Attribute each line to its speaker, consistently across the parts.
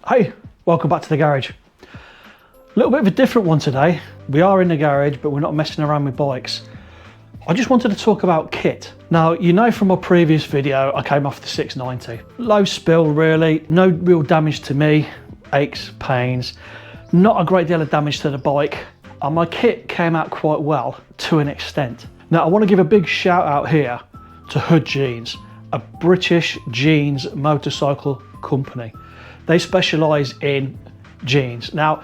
Speaker 1: Hey, welcome back to the garage. A little bit of a different one today. We are in the garage, but we're not messing around with bikes. I just wanted to talk about kit. Now, you know from my previous video, I came off the 690. Low spill really, no real damage to me, aches, pains, not a great deal of damage to the bike. And my kit came out quite well to an extent. Now, I want to give a big shout out here to Hood Jeans, a British jeans motorcycle company. They specialise in jeans. Now,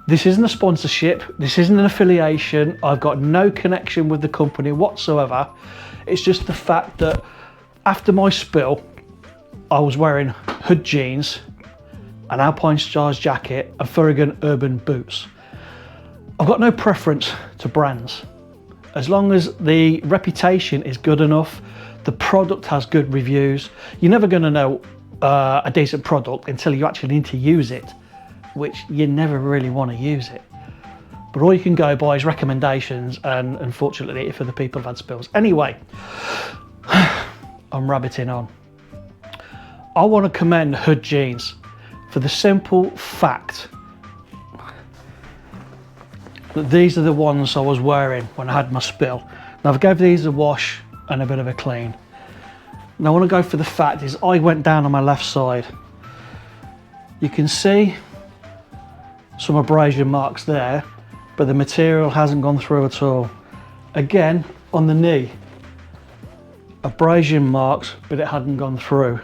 Speaker 1: this isn't a sponsorship, this isn't an affiliation, I've got no connection with the company whatsoever. It's just the fact that after my spill, I was wearing Hood Jeans, an Alpine Stars jacket, and Thurigan Urban boots. I've got no preference to brands. As long as the reputation is good enough, the product has good reviews, you're never going to know a decent product until you actually need to use it, which you never really want to use it. But all you can go by is recommendations, and unfortunately for the people who've had spills. Anyway, I'm rabbiting on. I want to commend Hood Jeans for the simple fact that these are the ones I was wearing when I had my spill. Now, I've gave these a wash and a bit of a clean. Now, I want to go for the fact is I went down on my left side. You can see some abrasion marks there, but the material hasn't gone through at all. Again, on the knee, abrasion marks, but it hadn't gone through.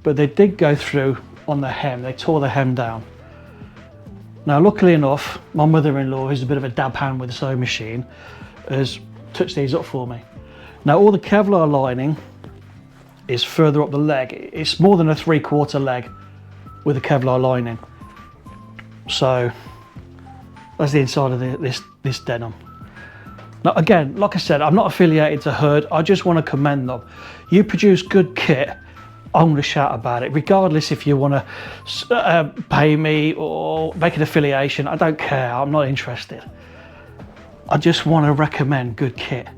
Speaker 1: But they did go through on the hem. They tore the hem down. Now, luckily enough, my mother-in-law, who's a bit of a dab hand with a sewing machine, has touched these up for me. Now, all the Kevlar lining is further up the leg. It's more than a 3/4 leg with a Kevlar lining. So that's the inside of this denim. Now, again, like I said, I'm not affiliated to Hood. I just want to commend them. You produce good kit, I'm going to shout about it, regardless if you want to pay me or make an affiliation. I don't care, I'm not interested. I just want to recommend good kit,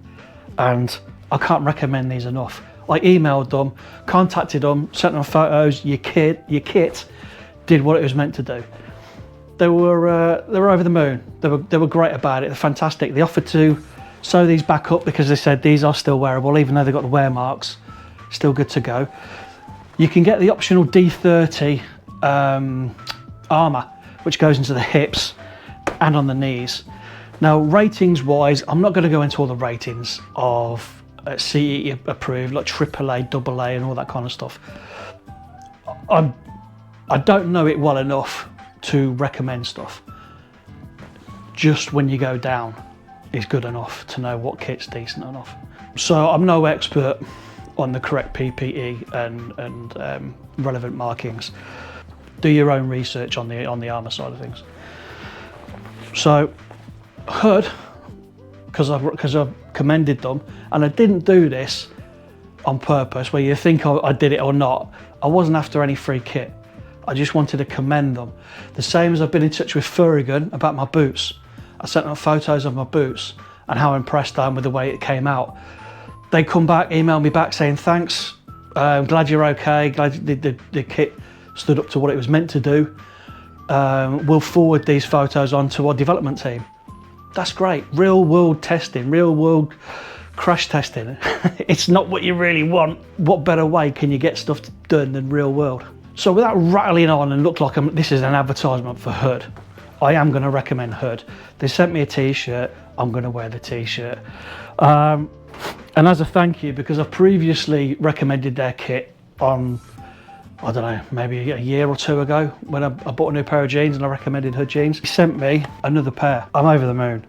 Speaker 1: and I can't recommend these enough. I emailed them, contacted them, sent them photos. Your kit did what it was meant to do. They were over the moon. They were great about it. They're fantastic. They offered to sew these back up because they said these are still wearable, even though they've got the wear marks. Still good to go. You can get the optional D30 armour, which goes into the hips and on the knees. Now, ratings wise, I'm not going to go into all the ratings of CE approved, like AAA, AA and all that kind of stuff. I don't know it well enough to recommend stuff. Just when you go down is good enough to know what kit's decent enough. So I'm no expert on the correct PPE and relevant markings. Do your own research on the armour side of things. So Hood, because I've commended them, and I didn't do this on purpose, where you think I did it or not. I wasn't after any free kit. I just wanted to commend them. The same as I've been in touch with Thurigan about my boots. I sent them photos of my boots and how impressed I am with the way it came out. They come back, email me back saying thanks, I'm glad you're okay, glad the kit stood up to what it was meant to do. We'll forward these photos on to our development team. That's great. Real world testing, real world crash testing. It's not what you really want. What better way can you get stuff done than real world? So without rattling on and look like this is an advertisement for Hood, I am going to recommend Hood. They sent me a t-shirt, I'm going to wear the t-shirt. And as a thank you, because I've previously recommended their kit on, I don't know, maybe a year or two ago, when I bought a new pair of jeans and I recommended Hood Jeans. He sent me another pair. I'm over the moon.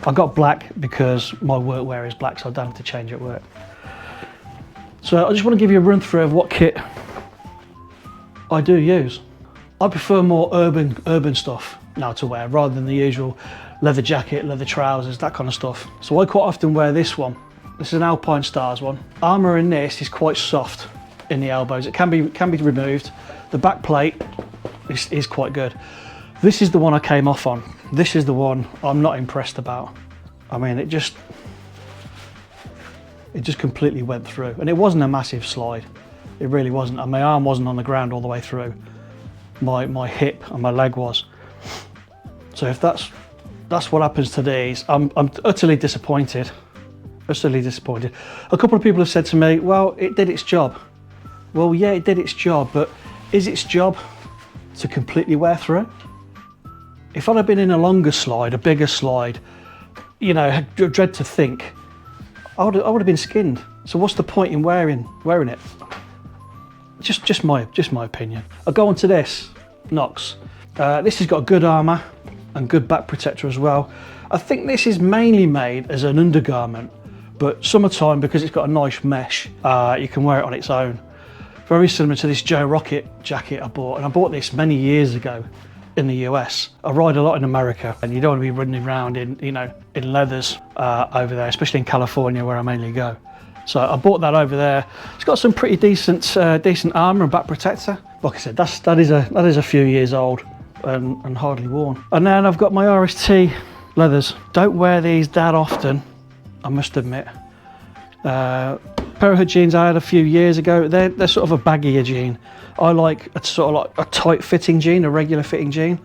Speaker 1: I got black because my workwear is black, so I don't have to change at work. So I just want to give you a run through of what kit I do use. I prefer more urban stuff now to wear, rather than the usual leather jacket, leather trousers, that kind of stuff. So I quite often wear this one. This is an Alpine Stars one. Armour in this is quite soft in the elbows. It can be removed. The back plate is quite good. This is the one I came off on. This is the one I'm not impressed about. I mean, it just completely went through, and it wasn't a massive slide. It really wasn't, and my arm wasn't on the ground all the way through. my hip and my leg was. So if that's what happens to these, I'm utterly disappointed. Utterly disappointed. A couple of people have said to me, well, it did its job. Well, yeah, it did its job, but is its job to completely wear through? If I'd have been in a longer slide, a bigger slide, you know, dread to think, I would have been skinned. So what's the point in wearing it? Just my opinion. I'll go on to this, Knox. This has got good armour and good back protector as well. I think this is mainly made as an undergarment, but summertime, because it's got a nice mesh, you can wear it on its own. Very similar to this Joe Rocket jacket I bought, and I bought this many years ago in the US. I ride a lot in America, and you don't want to be running around in, you know, in leathers over there, especially in California where I mainly go. So I bought that over there. It's got some pretty decent armour and back protector. Like I said, that is a few years old and hardly worn. And then I've got my RST leathers. Don't wear these that often, I must admit. Pair of hood jeans I had a few years ago. They're sort of a baggier jean. I like a sort of like a tight fitting jean, a regular fitting jean.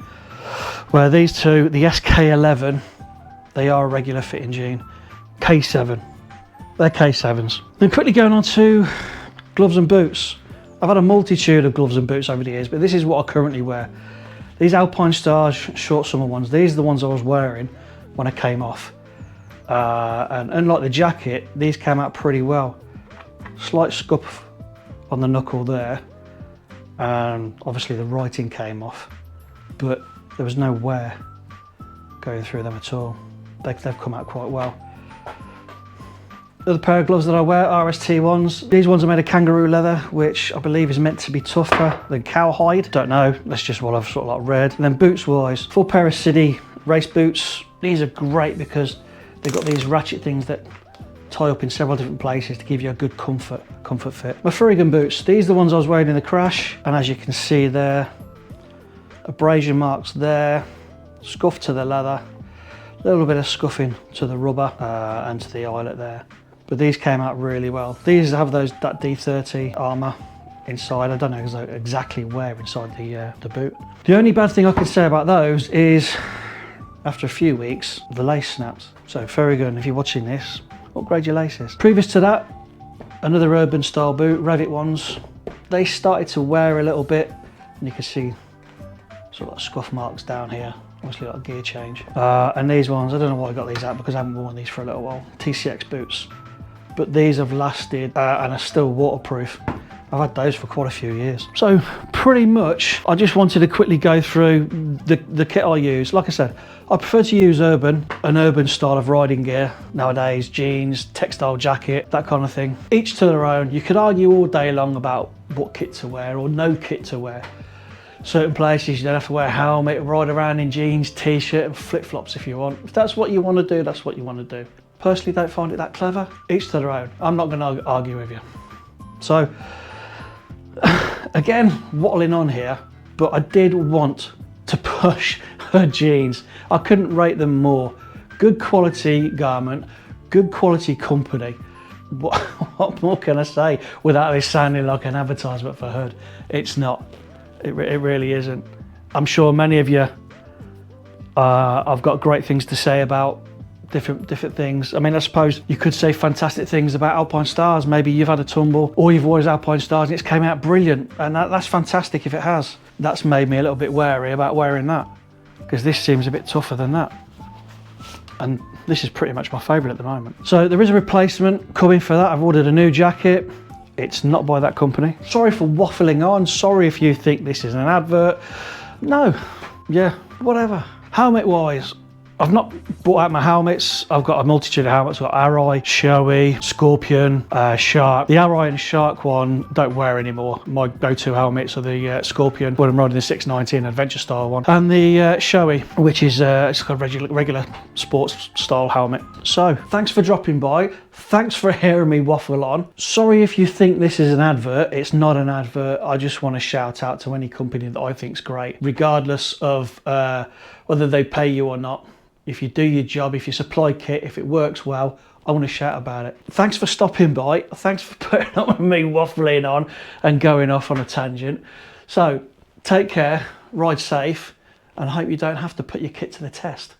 Speaker 1: Where these two, the SK11, they are a regular fitting jean. K7, they're K7s. Then quickly going on to gloves and boots. I've had a multitude of gloves and boots over the years, but this is what I currently wear. These Alpine Stars short summer ones, these are the ones I was wearing when I came off. And unlike the jacket, these came out pretty well. Slight scuff on the knuckle there, and obviously the writing came off, but there was no wear going through them at all. They've come out quite well. The other pair of gloves that I wear, RST ones. These ones are made of kangaroo leather, which I believe is meant to be tougher than cowhide. Don't know, that's just what I've sort of like read. And then boots wise, full pair of City race boots. These are great because they've got these ratchet things that tie up in several different places to give you a good comfort fit. My Ferrigan boots, these are the ones I was wearing in the crash, and as you can see there, abrasion marks there, scuff to the leather, a little bit of scuffing to the rubber and to the eyelet there. But these came out really well. These have that D30 armour inside. I don't know exactly where inside the boot. The only bad thing I can say about those is after a few weeks, the lace snaps. So Ferrigan, if you're watching this, upgrade your laces. Previous to that, another urban style boot, Revit ones. They started to wear a little bit, and you can see sort of like scuff marks down here, obviously like a gear change. And these ones, I don't know why I got these out because I haven't worn these for a little while. TCX boots, but these have lasted and are still waterproof. I've had those for quite a few years. So pretty much, I just wanted to quickly go through the kit I use. Like I said, I prefer to use an urban style of riding gear nowadays, jeans, textile jacket, that kind of thing. Each to their own. You could argue all day long about what kit to wear or no kit to wear. Certain places you don't have to wear a helmet, ride around in jeans, t-shirt and flip-flops if you want. If that's what you want to do, that's what you want to do. Personally, don't find it that clever. Each to their own. I'm not going to argue with you. So, again, wattling on here, but I did want to push her jeans. I couldn't rate them more. Good quality garment, good quality company. What more can I say without this sounding like an advertisement for Hood? It's not. It really isn't. I'm sure many of you, I've got great things to say about different things. I mean, I suppose you could say fantastic things about Alpine Stars. Maybe you've had a tumble or you've always Alpine Stars and it's came out brilliant, and that's fantastic if it has. That's made me a little bit wary about wearing that, because this seems a bit tougher than that, and this is pretty much my favourite at the moment. So there is a replacement coming for that. I've ordered a new jacket. It's not by that company. Sorry for waffling on. Sorry if you think this is an advert. No, yeah, whatever. Helmet wise, I've not bought out my helmets. I've got a multitude of helmets. I've got Arai, Shoei, Scorpion, Shark. The Arai and Shark one don't wear anymore. My go-to helmets are the Scorpion, when I'm riding the 690 adventure style one, and the Shoei, which is it's got a regular sports style helmet. So thanks for dropping by. Thanks for hearing me waffle on. Sorry if you think this is an advert. It's not an advert. I just want to shout out to any company that I think's great, regardless of whether they pay you or not. If you do your job, if you supply kit, if it works well, I want to shout about it. Thanks for stopping by. Thanks for putting up with me waffling on and going off on a tangent. So Take care, ride safe, and hope you don't have to put your kit to the test.